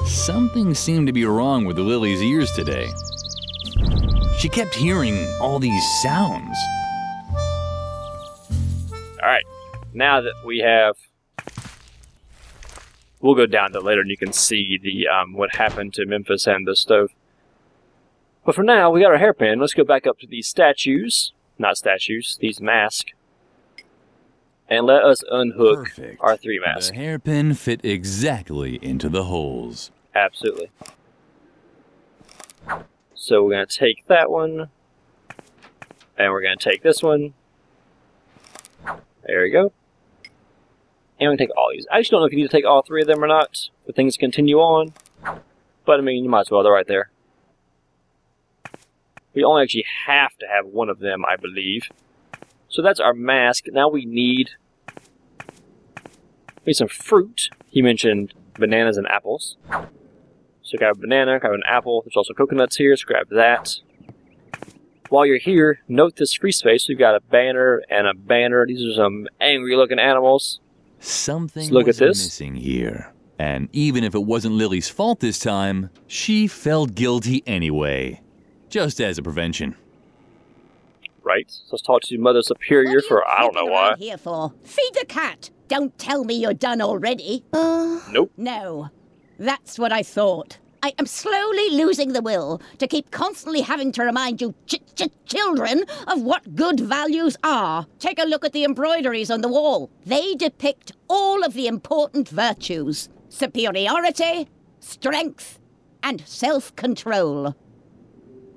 Something seemed to be wrong with Lilli's ears today. She kept hearing all these sounds. Alright, now that we have... We'll go down to later and you can see the what happened to Memphis and the stove. But for now, we got our hairpin. Let's go back up to these statues. Not statues, these masks. And let us unhook our 3 masks. The hairpin fit exactly into the holes. Absolutely. So we're going to take that one. And we're going to take this one. There we go. And we can take all these. I actually don't know if you need to take all 3 of them or not, but things continue on. But I mean, you might as well, they're right there. We only actually have to have one of them, I believe. So that's our mask. Now we need some fruit. He mentioned bananas and apples. So grab a banana, grab an apple. There's also coconuts here, so grab that. While you're here, note this free space. We've got a banner and a banner. These are some angry looking animals. Something look was at this. Missing here. And even if it wasn't Lilli's fault this time, she felt guilty anyway. Just as a prevention. Right. So let's talk to Mother Superior for I don't know why. Here for? Feed the cat. Don't tell me you're done already. Nope. No. That's what I thought. I am slowly losing the will to keep constantly having to remind you children of what good values are. Take a look at the embroideries on the wall. They depict all of the important virtues. Superiority, strength, and self-control.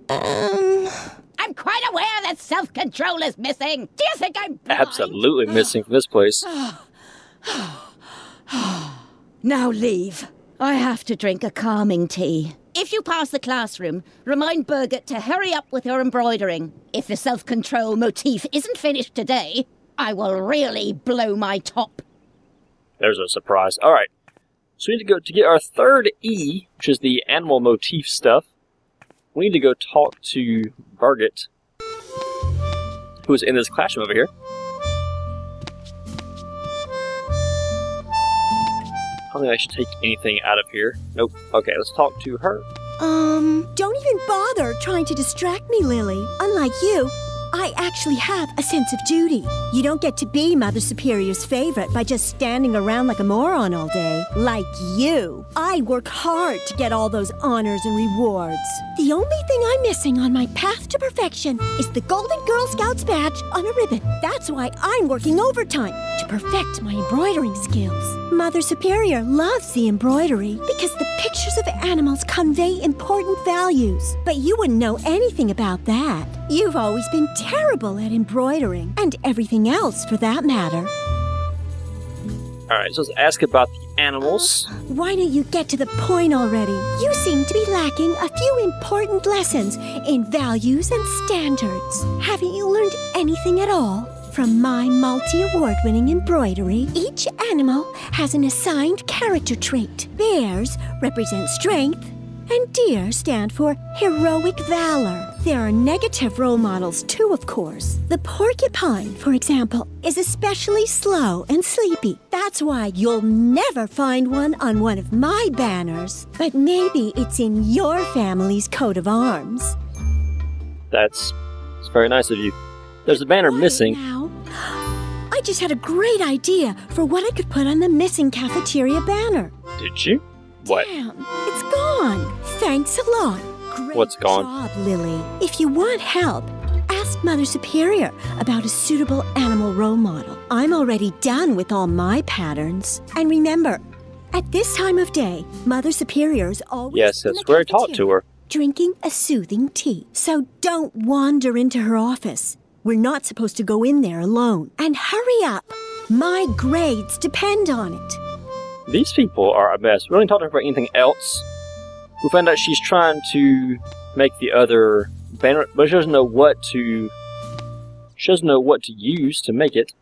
I'm quite aware that self-control is missing. Do you think I'm blind? Absolutely missing from this place. Now leave. I have to drink a calming tea. If you pass the classroom, remind Birgit to hurry up with her embroidering. If the self-control motif isn't finished today, I will really blow my top. There's a surprise. Alright. So we need to go to get our 3rd E, which is the animal motif stuff. We need to go talk to Birgit, who is in this classroom over here. I don't think I should take anything out of here. Nope. Okay, let's talk to her. Don't even bother trying to distract me, Lilli. Unlike you, I actually have a sense of duty. You don't get to be Mother Superior's favorite by just standing around like a moron all day. Like you. I work hard to get all those honors and rewards. The only thing I'm missing on my path to perfection is the Golden Girl Scouts badge on a ribbon. That's why I'm working overtime, to perfect my embroidering skills. Mother Superior loves the embroidery because the pictures of animals convey important values. But you wouldn't know anything about that. You've always been terrible at embroidering, and everything else for that matter. Alright, so let's ask about the animals. Why don't you get to the point already? You seem to be lacking a few important lessons in values and standards. Haven't you learned anything at all? From my multi-award-winning embroidery, each animal has an assigned character trait. Bears represent strength, and deer stand for heroic valor. There are negative role models too, of course. The porcupine, for example, is especially slow and sleepy. That's why you'll never find one on one of my banners. But maybe it's in your family's coat of arms. It's very nice of you. There's a banner missing. Now, I just had a great idea for what I could put on the missing cafeteria banner. Did you? What? Damn, it's gone. Thanks a lot. Great What's gone? job, Lilli. If you want help, ask Mother Superior about a suitable animal role model. I'm already done with all my patterns. And remember, at this time of day, Mother Superior is always Yes, in that's the where I talked to her. drinking a soothing tea. So don't wander into her office. We're not supposed to go in there alone. And hurry up. My grades depend on it. These people are a mess. We don't talk to her about anything else. We found out she's trying to make the other banner, but she doesn't know what to. She doesn't know what to use to make it.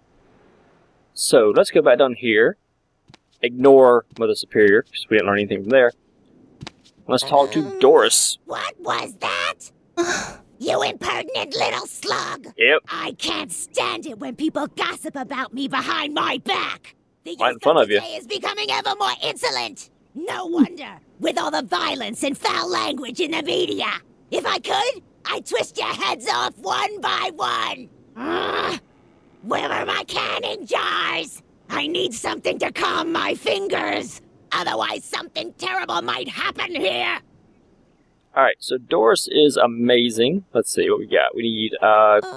So let's go back down here. Ignore Mother Superior because we didn't learn anything from there. Let's talk to Doris. What was that? You impertinent little slug! Yep. I can't stand it when people gossip about me behind my back. The Right in youth front of you. today is becoming ever more insolent. No wonder, with all the violence and foul language in the media. If I could, I'd twist your heads off one by one. Where are my canning jars? I need something to calm my fingers. Otherwise, something terrible might happen here. Alright, so Doris is amazing. Let's see what we got. We need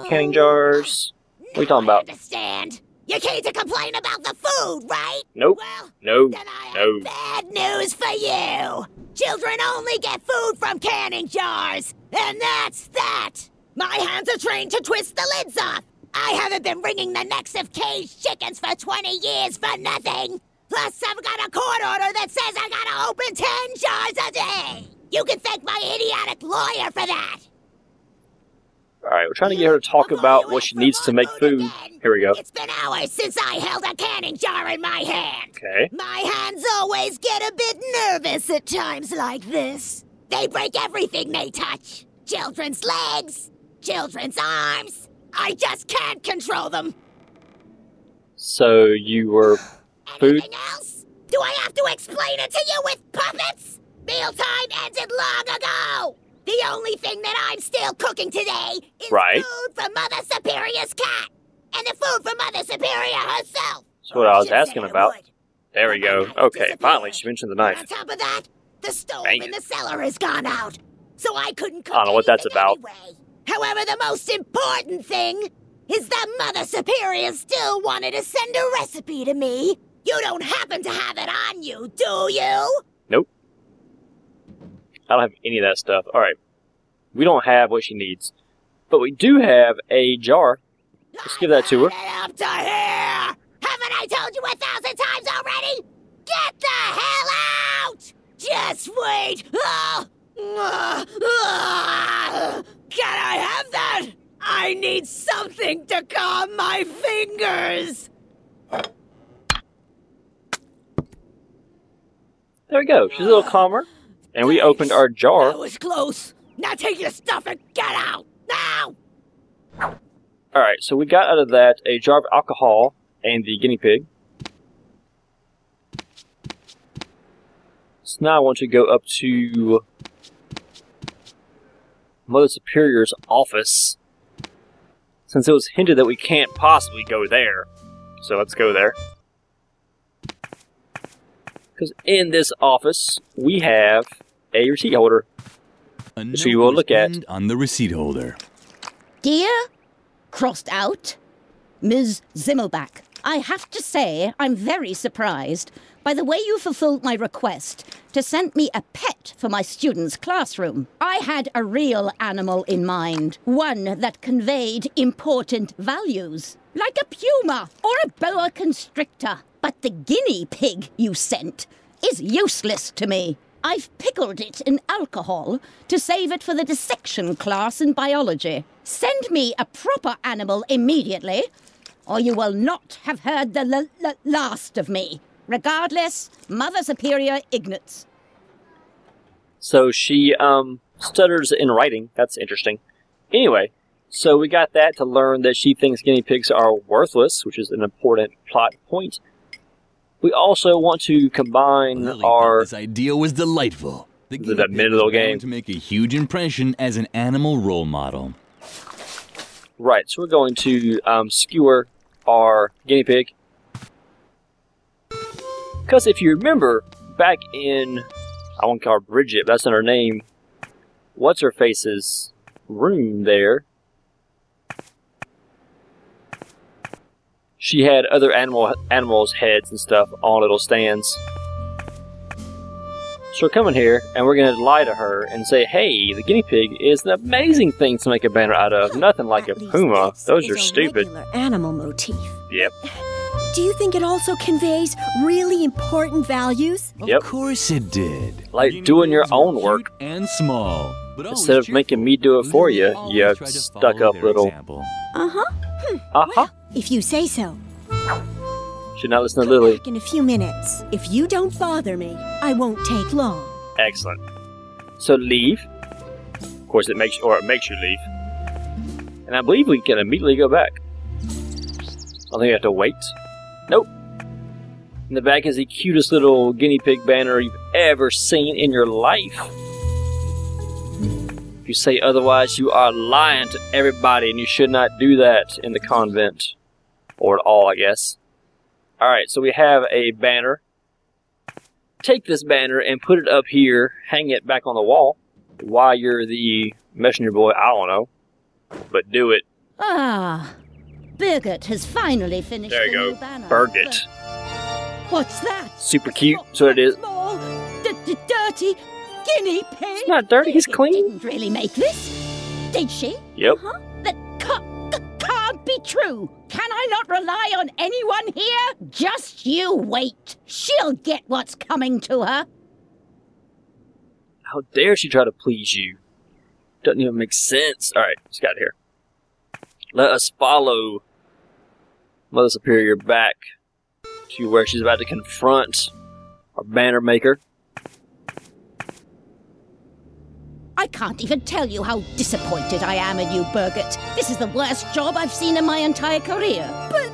canning jars. What are you talking about? I understand. You came to complain about the food, right? Nope. Well, No. then I have bad news for you. Children only get food from canning jars, and that's that. My hands are trained to twist the lids off. I haven't been wringing the necks of caged chickens for 20 years for nothing. Plus, I've got a court order that says I gotta open 10 jars a day. You can thank my idiotic lawyer for that. Alright, we're trying to get her to talk about what she needs to make food. Here we go. It's been hours since I held a canning jar in my hand. Okay. My hands always get a bit nervous at times like this. They break everything they touch. Children's legs, children's arms. I just can't control them. So you were food? Anything else? Do I have to explain it to you with puppets? Mealtime ended long ago. The only thing that I'm still cooking today is food for Mother Superior's cat. And the food for Mother Superior herself. That's what I was asking about. There we go. Okay, finally, she mentioned the knife. On top of that, the stove in the cellar has gone out. So I couldn't cook I don't know what that's about. anyway. However, the most important thing is that Mother Superior still wanted to send a recipe to me. You don't happen to have it on you, do you? Nope. I don't have any of that stuff. Alright. We don't have what she needs. But we do have a jar. Let's give that to her. Up to here! Haven't I told you 1,000 times already? Get the hell out! Just wait! Can I have that? I need something to calm my fingers! There we go. She's a little calmer. And we opened our jar. That was close. Now take your stuff and get out! Now! Alright, so we got out of that a jar of alcohol and the guinea pig. So now I want to go up to Mother Superior's office. Since it was hinted that we can't possibly go there. So let's go there. Because in this office, we have a receipt holder. So you will look at on the receipt holder. Dear, crossed out, Ms. Zimmelbach, I have to say I'm very surprised by the way you fulfilled my request to send me a pet for my students' classroom. I had a real animal in mind, one that conveyed important values, like a puma or a boa constrictor. But the guinea pig you sent is useless to me. I've pickled it in alcohol to save it for the dissection class in biology. Send me a proper animal immediately, or you will not have heard the last of me. Regardless, Mother Superior Ignatz. So she stutters in writing. That's interesting. Anyway, so we got that to learn that she thinks guinea pigs are worthless, which is an important plot point. We also want to combine Lilli our... This idea was delightful. The This is that mid-little game. to make a huge impression as an animal role model. Right, so we're going to skewer our guinea pig. Because if you remember, back in... I won't call her Bridget, but that's not her name. What's-her-face's room there. She had other animals' heads and stuff on little stands. So we're coming here, and we're going to lie to her and say, hey, the guinea pig is an amazing thing to make a banner out of. Nothing like a puma. Those are stupid. Regular animal motif. Yep. Do you think it also conveys really important values? Yep. Of course it did. Like Guinea doing your pigs were own cute work. and small. But Instead of making me do it for you, you stuck-up little... Uh-huh. Uh-huh. If you say so. Should not listen to Lilli. Back in a few minutes. If you don't bother me, I won't take long. Excellent. So leave. Of course, it makes you leave. And I believe we can immediately go back. I think we have to wait. Nope. In the back is the cutest little guinea pig banner you've ever seen in your life. If you say otherwise, you are lying to everybody, and you should not do that in the convent. Or at all, I guess. Alright, so we have a banner. Take this banner and put it up here, hang it back on the wall. While you're the messenger boy, I don't know. But do it. Ah, Birgit has finally finished There you the go. new banner. Birgit. What's that? Super cute, so it is. Small, dirty guinea pig. It's not dirty, he's Birgit clean. didn't really make this, did she? Yep. Huh? That can't be true. Can I not rely on anyone here? Just you wait. She'll get what's coming to her. How dare she try to please you? Doesn't even make sense. Alright, let's get out of here. Let us follow Mother Superior back to where she's about to confront our banner maker. I can't even tell you how disappointed I am in you, Birgit. This is the worst job I've seen in my entire career. But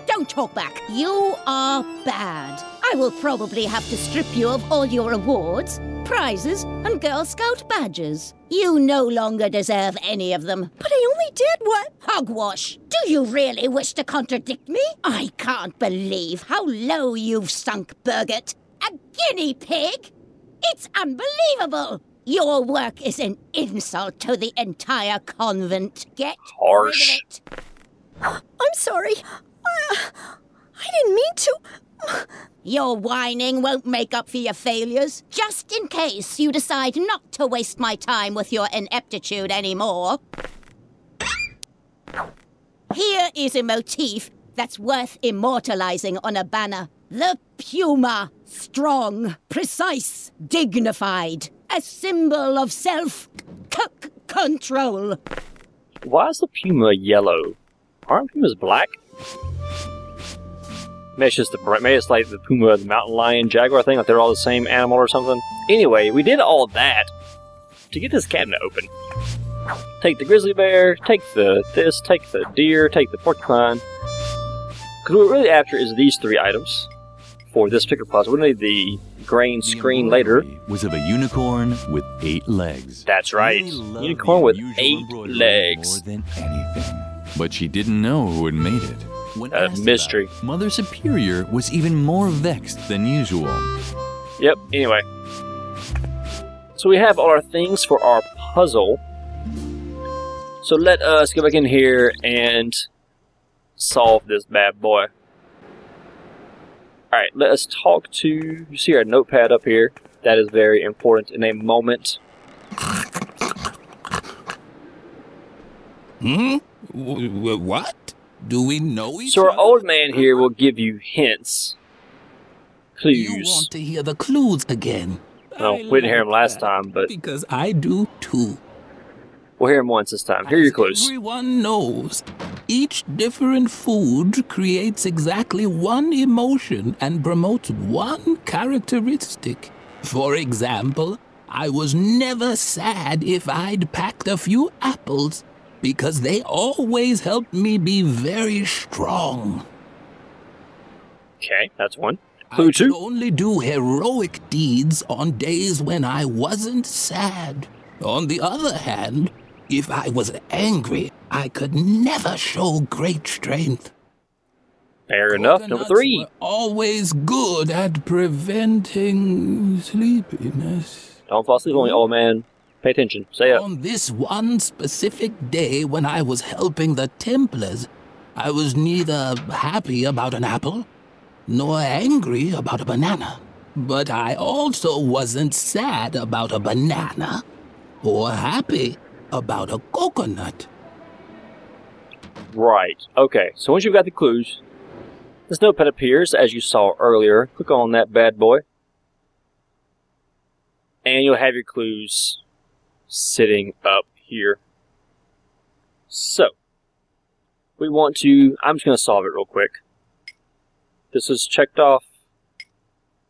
don't talk back. You are bad. I will probably have to strip you of all your awards, prizes, and Girl Scout badges. You no longer deserve any of them. But I only did what? Hogwash! Do you really wish to contradict me? I can't believe how low you've sunk, Birgit. A guinea pig? It's unbelievable! Your work is an insult to the entire convent. Get Harsh. rid of it. I'm sorry. I didn't mean to. Your whining won't make up for your failures. Just in case you decide not to waste my time with your ineptitude anymore. Here is a motif that's worth immortalizing on a banner. The puma. Strong, precise, dignified. A symbol of self-control. Why is the puma yellow? Aren't pumas black? Maybe it's just maybe it's like the puma, the mountain lion, jaguar thing, like they're all the same animal or something. Anyway, we did all that to get this cabinet open. Take the grizzly bear, take the deer, take the porcupine. Because what we're really after is these three items for this particular puzzle. We need the grain screen later. Was of a unicorn with 8 legs. That's right, Lilli loved unicorn the with unusual 8 embroidery legs. More than anything. But she didn't know who had made it. When A asked mystery. about it, Mother Superior was even more vexed than usual. Yep, anyway. So we have all our things for our puzzle. So let us go back in here and solve this bad boy. Alright, let us talk to... You see our notepad up here. That is very important in a moment. What? Do we know each So our other? old man here will give you hints. You Clues. want to hear the clues again? No, I we didn't hear him like last that, time, but because I do too. we'll hear him once this time. Here are your As clues. Everyone knows, each different food creates exactly one emotion and promotes one characteristic. For example, I was never sad if I'd packed a few apples, because they always helped me be very strong. Okay, that's one. I Clue could 2. only do heroic deeds on days when I wasn't sad. On the other hand, if I was angry, I could never show great strength. Fair enough. Number Coconuts 3. were always good at preventing sleepiness. Don't fall asleep on me, old man. Pay attention. Stay up. On this one specific day when I was helping the Templars, I was neither happy about an apple nor angry about a banana. But I also wasn't sad about a banana or happy about a coconut. Right. Okay, so once you've got the clues, this notepad appears, as you saw earlier. Click on that bad boy. And you'll have your clues sitting up here. So, we want to... I'm just going to solve it real quick. This is checked off.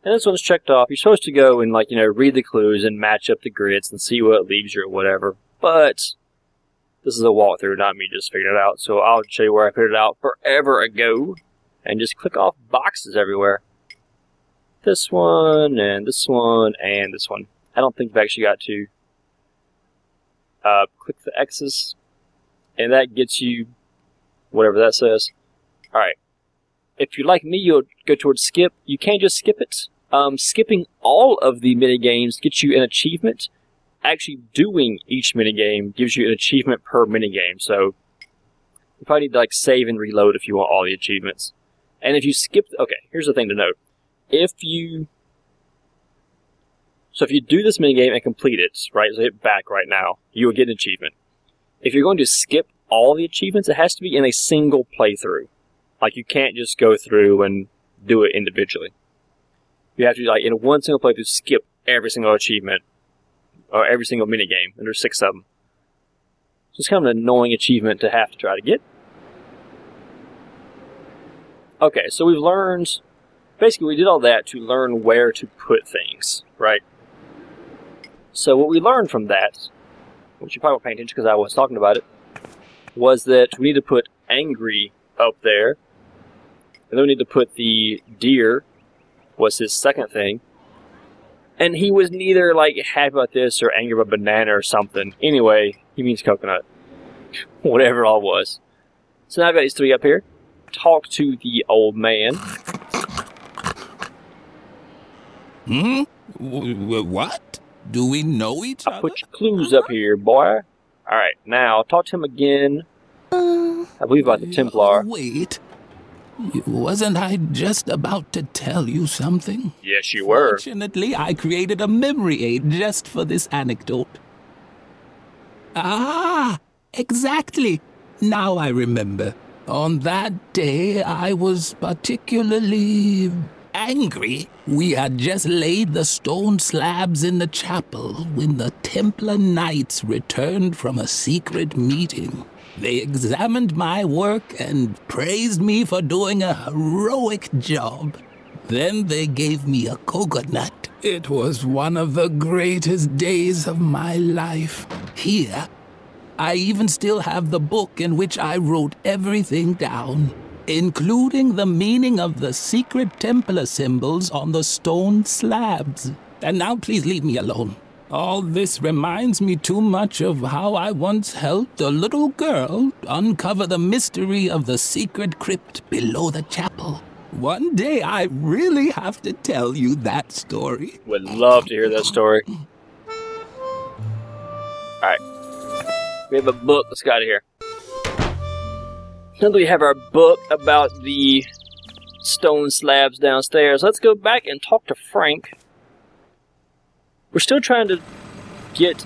And this one's checked off. You're supposed to go and, like, read the clues and match up the grids and see what leaves you or whatever. But this is a walkthrough, not me just figuring it out. So I'll show you where I figured it out forever ago. And just click off boxes everywhere. this one, and this one, and this one. I don't think we've actually got to click the X's, and that gets you whatever that says. Alright. If you're like me, you'll go towards skip. You can't just skip it. Skipping all of the minigames gets you an achievement. Actually doing each minigame gives you an achievement per minigame, so you probably need to like save and reload if you want all the achievements. And if you skip, okay, here's the thing to note. If you do this minigame and complete it, right, so hit back right now, you will get an achievement. If you're going to skip all the achievements, it has to be in a single playthrough. Like, you can't just go through and do it individually. You have to, like, in one single playthrough, skip every single achievement, or every single minigame, and there's 6 of them. So it's kind of an annoying achievement to have to try to get. Okay, so we've learned, basically we did all that to learn where to put things, right? So what we learned from that, which you probably won't pay attention because I was talking about it, was that we need to put angry up there, and then we need to put the deer, was his second thing, and he was neither like happy about this or angry about banana or something. Anyway, he means coconut. Whatever it all was. So now I've got these 3 up here. Talk to the old man. What? Do we know each other? I put your clues up here, boy. Alright, now talk to him again. I believe about the Templar. Wait. Wasn't I just about to tell you something? Yes, you were. Fortunately, I created a memory aid just for this anecdote. Ah, exactly. Now I remember. On that day, I was particularly angry. We had just laid the stone slabs in the chapel when the Templar knights returned from a secret meeting. They examined my work and praised me for doing a heroic job. Then they gave me a coconut. It was one of the greatest days of my life. Here, I even still have the book in which I wrote everything down, including the meaning of the secret Templar symbols on the stone slabs. And now please leave me alone. All this reminds me too much of how I once helped a little girl uncover the mystery of the secret crypt below the chapel. One day I really have to tell you that story. Would love to hear that story. Alright. We have a book. Let's get out of here. Now that we have our book about the stone slabs downstairs, let's go back and talk to Frank. We're still trying to get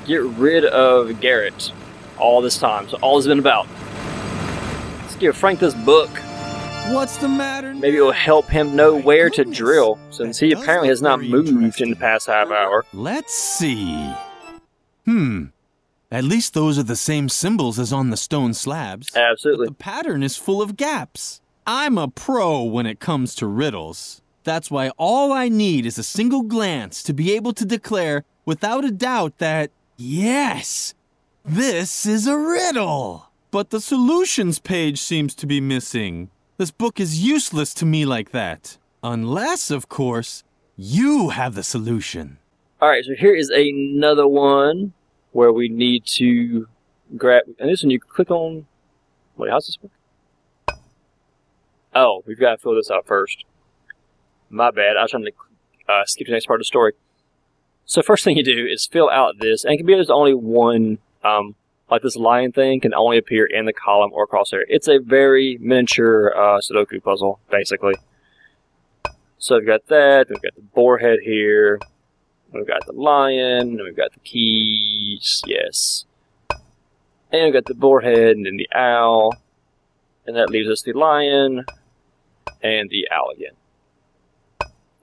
rid of Garrett all this time. So all it's been about. Let's give Frank this book. What's the matter now? Maybe it will help him know where to drill, since he apparently has not moved in the past half hour. Let's see. At least those are the same symbols as on the stone slabs. Absolutely. But the pattern is full of gaps. I'm a pro when it comes to riddles. That's why all I need is a single glance to be able to declare without a doubt that, yes, this is a riddle. But the solutions page seems to be missing. This book is useless to me like that. Unless, of course, you have the solution. Alright, so here is another one where we need to grab... And this one you click on... Wait, how's this work? Oh, we've got to fill this out first. My bad, I was trying to skip the next part of the story. So first thing you do is fill out this, and it can be there's only one, like this lion thing can only appear in the column or crosshair. It's a very miniature Sudoku puzzle, basically. So we've got that, we've got the boar head here, we've got the lion, and we've got the keys, yes. And we've got the boar head and then the owl, and that leaves us the lion and the owl again.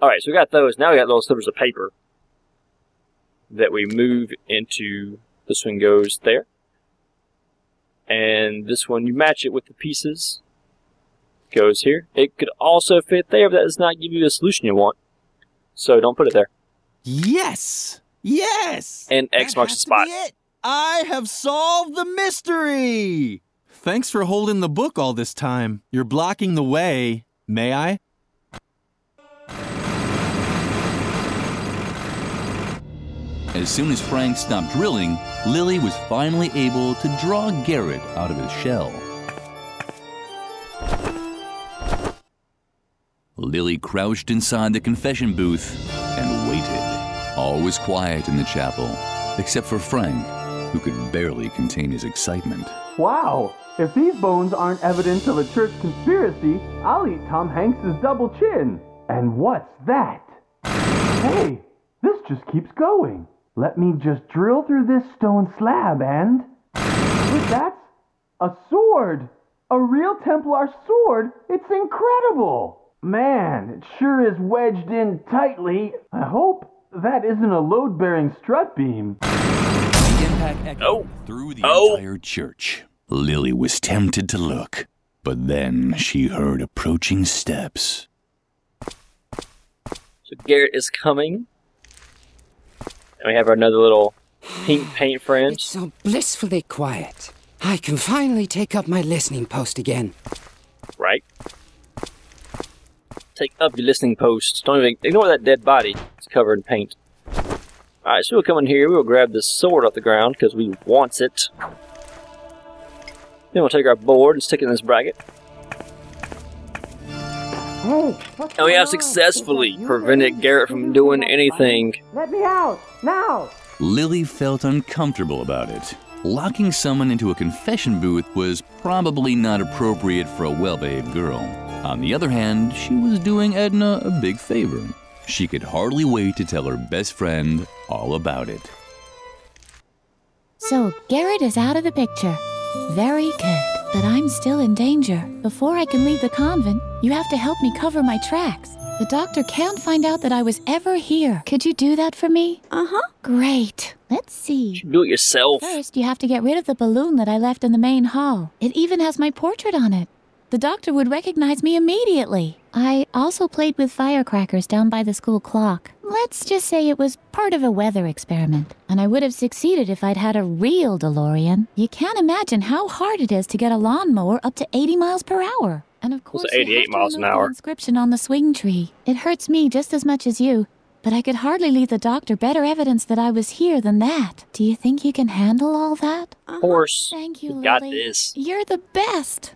Alright, so we got those. Now we got little slivers of paper that we move into. This one goes there. And this one, you match it with the pieces. Goes here. It could also fit there, but that does not give you the solution you want. So don't put it there. Yes! Yes! And X marks the spot. I have solved the mystery! Thanks for holding the book all this time. You're blocking the way. May I? As soon as Frank stopped drilling, Lilli was finally able to draw Garrett out of his shell. Lilli crouched inside the confession booth and waited. All was quiet in the chapel, except for Frank, who could barely contain his excitement. Wow! If these bones aren't evidence of a church conspiracy, I'll eat Tom Hanks's double chin. And what's that? Hey, this just keeps going. Let me just drill through this stone slab and... Wait, that's a sword! A real Templar sword! It's incredible! Man, it sure is wedged in tightly. I hope that isn't a load-bearing strut beam. The impact echoed through the entire church. Lilli was tempted to look, but then she heard approaching steps. So Garrett is coming. And we have another little pink paint friend. It's so blissfully quiet. I can finally take up my listening post again. Right. Take up your listening post. Don't even ignore that dead body. It's covered in paint. Alright, so we'll come in here. We'll grab this sword off the ground because we want it. Then we'll take our board and stick it in this bracket. Hey, And we have successfully prevented Garrett from doing anything. Let me out! Now! Lilli felt uncomfortable about it. Locking someone into a confession booth was probably not appropriate for a well-behaved girl. On the other hand, she was doing Edna a big favor. She could hardly wait to tell her best friend all about it. So Garrett is out of the picture. Very good. But I'm still in danger. Before I can leave the convent, you have to help me cover my tracks. The doctor can't find out that I was ever here. Could you do that for me? Uh-huh. Great. Let's see. Do it yourself. First, you have to get rid of the balloon that I left in the main hall. It even has my portrait on it. The doctor would recognize me immediately. I also played with firecrackers down by the school clock. Let's just say it was part of a weather experiment. And I would have succeeded if I'd had a real DeLorean. You can't imagine how hard it is to get a lawnmower up to 80 miles per hour. And of course, It's 88 miles an hour. The inscription on the swing tree. It hurts me just as much as you. But I could hardly leave the doctor better evidence that I was here than that. Do you think you can handle all that? Of course. Thank you, You got Lilli. this. You're the best.